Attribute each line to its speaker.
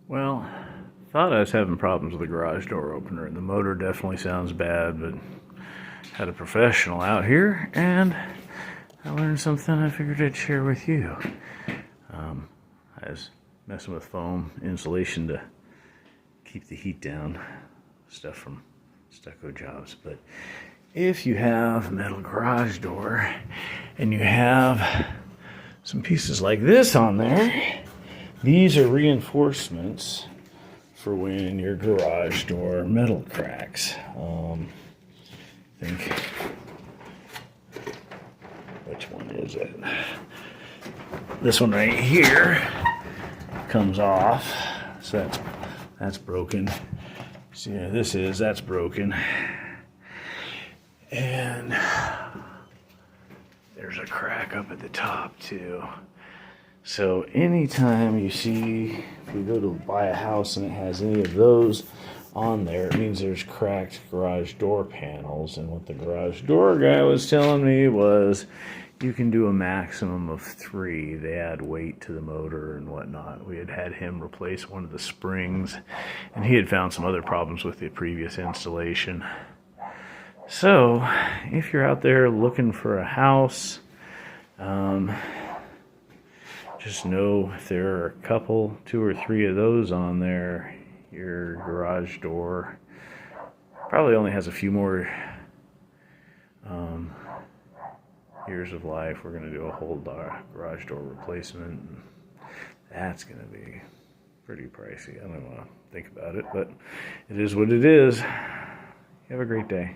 Speaker 1: Well, thought I was having problems with the garage door opener, and the motor definitely sounds bad, but had a professional out here, and I learned something I figured I'd share with you. I was messing with foam insulation to keep the heat down, stuff from stucco jobs, but if you have a metal garage door and you have some pieces like this on there, these are reinforcements for when your garage door metal cracks. I think, which one is it? This one right here comes off, so that's broken. See, that's broken, and there's a crack up at the top too. So anytime you see, if you go to buy a house and it has any of those on there, it means there's cracked garage door panels. And what the garage door guy was telling me was you can do a maximum of 3. They add weight to the motor and whatnot. We had him replace one of the springs, and he had found some other problems with the previous installation. So if you're out there looking for a house, just know if there are a couple, 2 or 3 of those on there, your garage door probably only has a few more years of life. We're going to do a whole garage door replacement. That's going to be pretty pricey. I don't want to think about it, but it is what it is. You have a great day.